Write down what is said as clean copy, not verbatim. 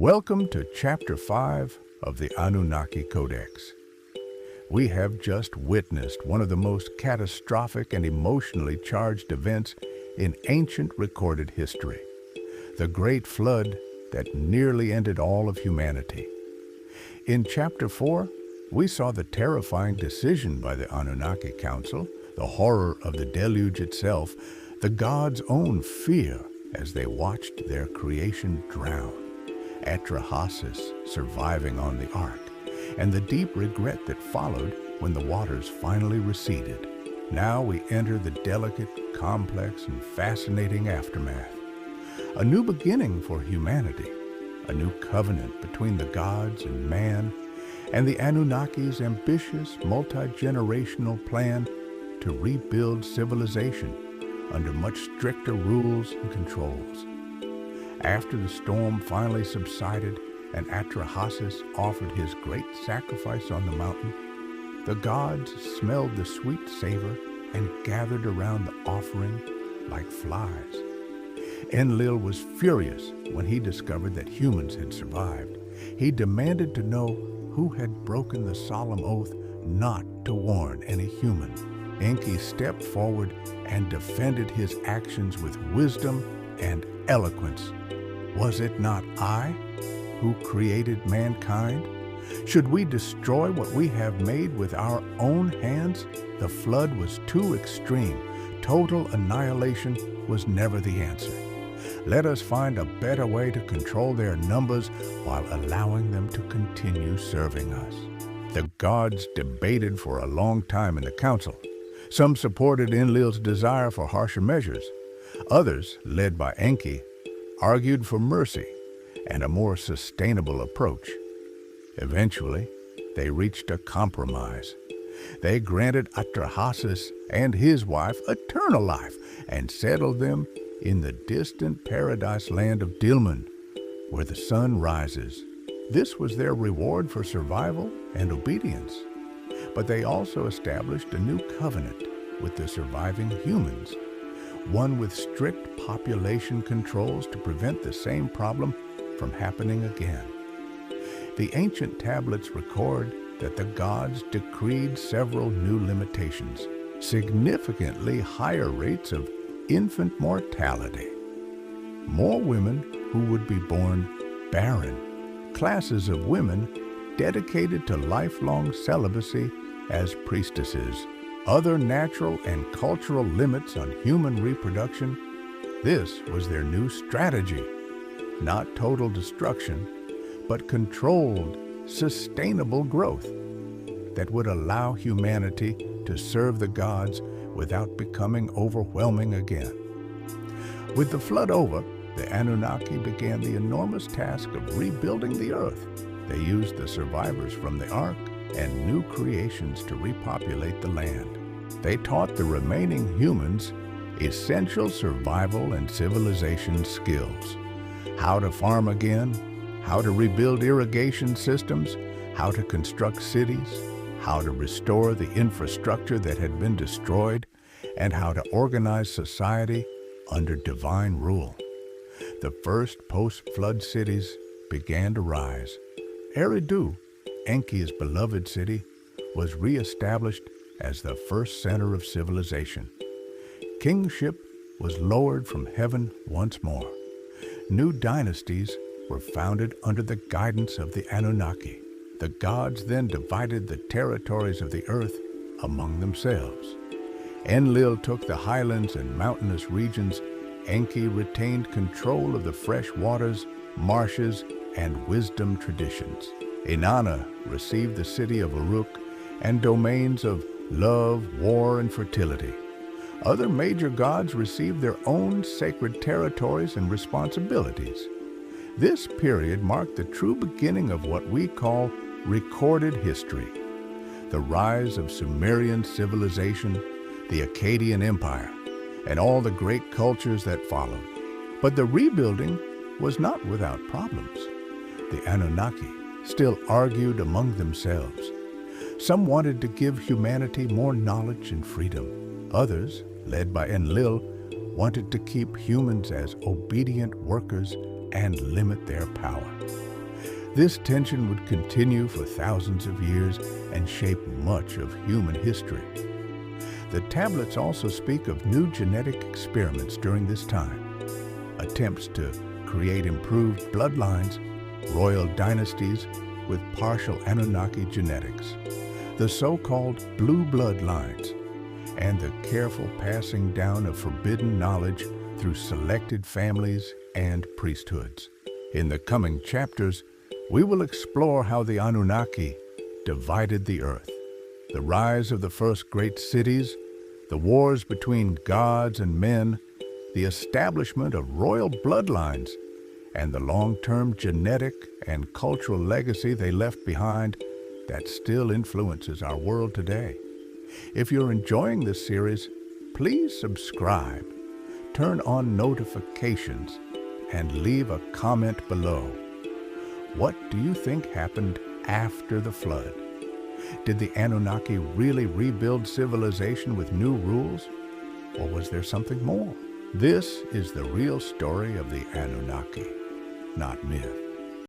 Welcome to Chapter 5 of the Anunnaki Codex. We have just witnessed one of the most catastrophic and emotionally charged events in ancient recorded history, the Great Flood that nearly ended all of humanity. In Chapter 4, we saw the terrifying decision by the Anunnaki Council, the horror of the deluge itself, the gods' own fear as they watched their creation drown, Atrahasis surviving on the ark, and the deep regret that followed when the waters finally receded. Now we enter the delicate, complex, and fascinating aftermath. A new beginning for humanity, a new covenant between the gods and man, and the Anunnaki's ambitious, multi-generational plan to rebuild civilization under much stricter rules and controls. After the storm finally subsided and Atrahasis offered his great sacrifice on the mountain, the gods smelled the sweet savor and gathered around the offering like flies. Enlil was furious when he discovered that humans had survived. He demanded to know who had broken the solemn oath not to warn any human. Enki stepped forward and defended his actions with wisdom and eloquence. Was it not I who created mankind? Should we destroy what we have made with our own hands? The flood was too extreme. Total annihilation was never the answer. Let us find a better way to control their numbers while allowing them to continue serving us. The gods debated for a long time in the council. Some supported Enlil's desire for harsher measures. Others, led by Enki, argued for mercy and a more sustainable approach. Eventually, they reached a compromise. They granted Atrahasis and his wife eternal life and settled them in the distant paradise land of Dilmun, where the sun rises. This was their reward for survival and obedience. But they also established a new covenant with the surviving humans, one with strict population controls to prevent the same problem from happening again. The ancient tablets record that the gods decreed several new limitations, significantly higher rates of infant mortality, more women who would be born barren, classes of women dedicated to lifelong celibacy as priestesses, other natural and cultural limits on human reproduction. This was their new strategy. Not total destruction, but controlled, sustainable growth that would allow humanity to serve the gods without becoming overwhelming again. With the flood over, the Anunnaki began the enormous task of rebuilding the earth. They used the survivors from the ark and new creations to repopulate the land. They taught the remaining humans essential survival and civilization skills. How to farm again, how to rebuild irrigation systems, how to construct cities, how to restore the infrastructure that had been destroyed, and how to organize society under divine rule. The first post-flood cities began to rise. Eridu, Enki's beloved city, was re-established as the first center of civilization. Kingship was lowered from heaven once more. New dynasties were founded under the guidance of the Anunnaki. The gods then divided the territories of the earth among themselves. Enlil took the highlands and mountainous regions. Enki retained control of the fresh waters, marshes, and wisdom traditions. Inanna received the city of Uruk and domains of love, war, and fertility. Other major gods received their own sacred territories and responsibilities. This period marked the true beginning of what we call recorded history. The rise of Sumerian civilization, the Akkadian Empire, and all the great cultures that followed. But the rebuilding was not without problems. The Anunnaki still argued among themselves. Some wanted to give humanity more knowledge and freedom. Others, led by Enlil, wanted to keep humans as obedient workers and limit their power. This tension would continue for thousands of years and shape much of human history. The tablets also speak of new genetic experiments during this time, attempts to create improved bloodlines, royal dynasties with partial Anunnaki genetics, the so-called blue bloodlines, and the careful passing down of forbidden knowledge through selected families and priesthoods. In the coming chapters, we will explore how the Anunnaki divided the earth, the rise of the first great cities, the wars between gods and men, the establishment of royal bloodlines, and the long-term genetic and cultural legacy they left behind that still influences our world today. If you're enjoying this series, please subscribe, turn on notifications, and leave a comment below. What do you think happened after the flood? Did the Anunnaki really rebuild civilization with new rules? Or was there something more? This is the real story of the Anunnaki, not myth.